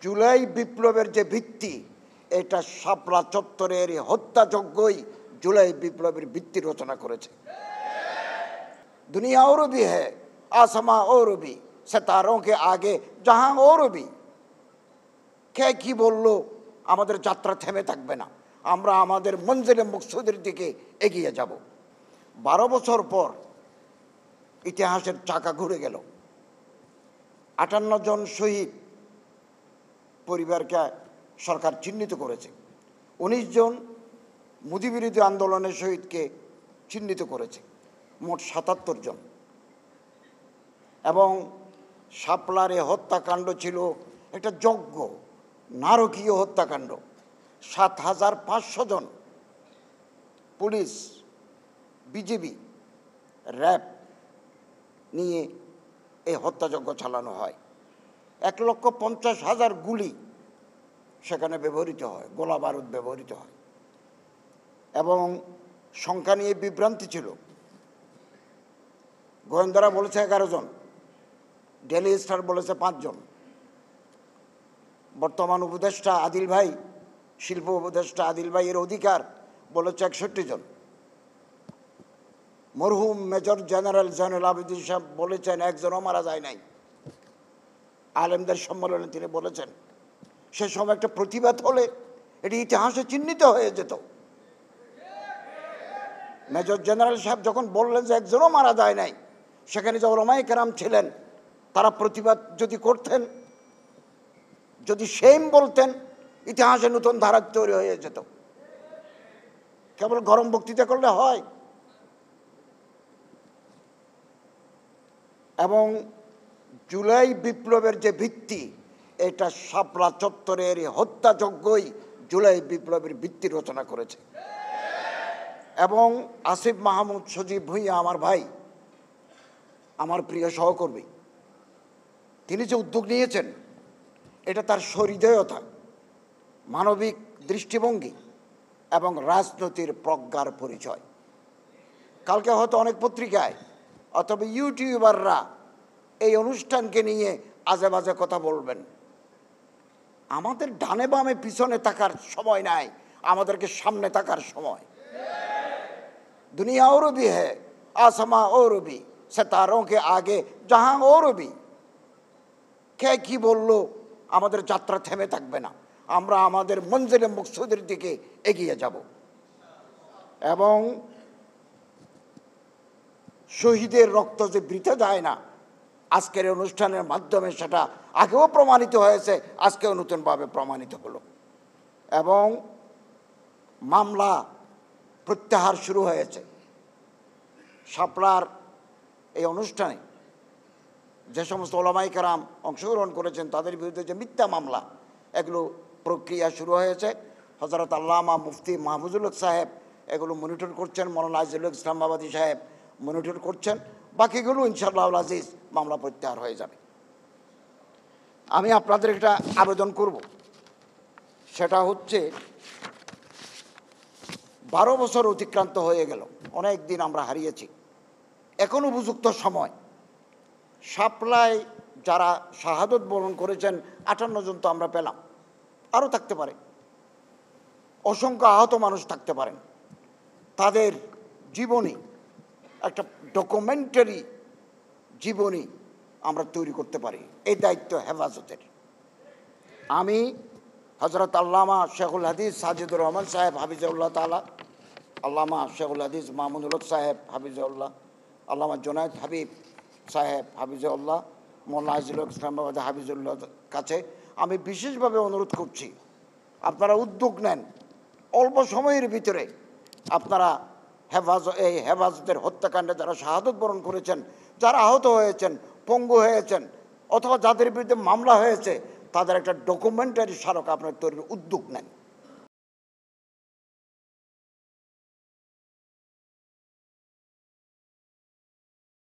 জুলাই বিপ্লবের যে ভিত্তি, এটা শাপলা চত্বরের হত্যাযজ্ঞই জুলাই বিপ্লবের ভিত্তি রচনা করেছে। দুনিয়া और भी है, आसमां और भी, सितारों के आगे जहां और भी। কে কি বলল, আমাদের যাত্রা থেমে থাকবে না। আমরা আমাদের মঞ্জিলে মকসুদের দিকে এগিয়ে যাব। 12 বছর পর ইতিহাসের চাকা ঘুরে গেল। 58 জন শহীদ পরিবারকে সরকার চিহ্নিত করেছে। 19 জন মুদিবিরোধী আন্দোলনের শহীদকে চিহ্নিত করেছে, মোট 77 জন। এবং শাপলার এ হত্যাকাণ্ড ছিল একটা যজ্ঞ, নারকীয় হত্যাকাণ্ড। 7500 জন পুলিশ, বিজিবি, র্যাব নিয়ে এই হত্যাযজ্ঞ চালানো হয়। 1,50,000 গুলি সেখানে ব্যবহৃত হয়, গোলা বারুদ ব্যবহৃত হয়। এবং সংখ্যা নিয়ে বিভ্রান্তি ছিল। গোয়েন্দারা বলেছে 11 জন, ডেলি স্টার বলেছে 5 জন। বর্তমান উপদেষ্টা আদিল ভাই, শিল্প উপদেষ্টা আদিল ভাইয়ের অধিকার বলেছে 61 জন। মরহুম মেজর জেনারেল জয়নুল আবেদিন সাহেব বলেছেন একজনও মারা যায় নাই। আলেমদের সম্মেলনে তিনি বলেছেন, সে সময় একটা প্রতিবাদ হলে এটি ইতিহাসে চিহ্নিত হয়ে যেত। মেজর জেনারেল সাহেব যখন বললেন যে একজনও মারা যায় নাই, সেখানে যে ওলামায়ে কেরাম ছিলেন তারা প্রতিবাদ যদি করতেন, যদি সেম বলতেন, ইতিহাসে নতুন ধারা তৈরি হয়ে যেত। কেবল গরম বক্তৃতা করলে হয়। এবং জুলাই বিপ্লবের যে ভিত্তি, এটা শাপলা চত্বরের হত্যাযজ্ঞই জুলাই বিপ্লবের ভিত্তি রচনা করেছে। এবং আসিফ মাহমুদ সজীব ভুঁইয়া আমার ভাই, আমার প্রিয় সহকর্মী, তিনি যে উদ্যোগ নিয়েছেন, এটা তার সহৃদয়তা, মানবিক দৃষ্টিভঙ্গি এবং রাজনীতির প্রজ্ঞার পরিচয়। কালকে হয়তো অনেক পত্রিকায় অথবা ইউটিউবাররা এই অনুষ্ঠানকে নিয়ে আজে বাজে কথা বলবেন। আমাদের ডানে বামে পিছনে তাকার সময় নাই, আমাদেরকে সামনে তাকার সময়। দুনিয়া और भी है, आसमां और भी, सितारों के आगे जहां और भी। কে কি বলল, আমাদের যাত্রা থেমে থাকবে না। আমরা আমাদের মঞ্জিলে মকসুদের দিকে এগিয়ে যাব। এবং শহীদের রক্ত যে বৃথা যায় না, আজকের অনুষ্ঠানের মাধ্যমে সেটা আগেও প্রমাণিত হয়েছে, আজকেও নতুনভাবে প্রমাণিত হলো। এবং মামলা প্রত্যাহার শুরু হয়েছে। শাপলার এই অনুষ্ঠানে যে সমস্ত ওলামায়ে কেরাম অংশগ্রহণ করেছেন তাদের বিরুদ্ধে যে মিথ্যা মামলা, এগুলো প্রক্রিয়া শুরু হয়েছে। হযরত আল্লামা মুফতি মাহফুজুল হক সাহেব এগুলো মনিটর করছেন, মৌলানা আজিজুল হক ইসলামাবাদী সাহেব মনিটর করছেন। বাকিগুলো ইনশাআল্লাহ আজিজ মামলা প্রত্যাহার হয়ে যাবে। আমি আপনাদের একটা আবেদন করব, সেটা হচ্ছে 12 বছর অতিক্রান্ত হয়ে গেল, অনেক দিন আমরা হারিয়েছি। এখন উপযুক্ত সময়। শাপলায় যারা শাহাদত বরণ করেছেন 58 জন তো আমরা পেলাম, আরও থাকতে পারে, অসংখ্য আহত মানুষ থাকতে পারেন। তাদের জীবনী, একটা ডকুমেন্টারি জীবনী আমরা তৈরি করতে পারি, এই দায়িত্ব হেফাজতের। আমি হযরত আল্লামা শেখুল হাদিস সাজিদুর রহমান সাহেব হাফিজাহুল্লাহ তাআলা, আল্লামা শেখুল হাদিস মামুনুল হক সাহেব হাফিজাহুল্লাহ, আল্লামা জুনায়েদ হাবিব সাহেব হাফিজাহুল্লাহ, মৌলানা আজিজুল হক ইসলামাবাদী হাফিজুল্লাহ কাছে আমি বিশেষভাবে অনুরোধ করছি, আপনারা উদ্যোগ নেন। অল্প সময়ের ভিতরে আপনারা এই হেফাজতের হত্যাকাণ্ডে যারা শাহাদত বরণ করেছেন, যারা আহত হয়েছেন, পঙ্গু হয়েছেন, অথবা যাদের বিরুদ্ধে মামলা হয়েছে, তাদের একটা ডকুমেন্টারি স্মারক আপনারা তৈরির উদ্যোগ নেন।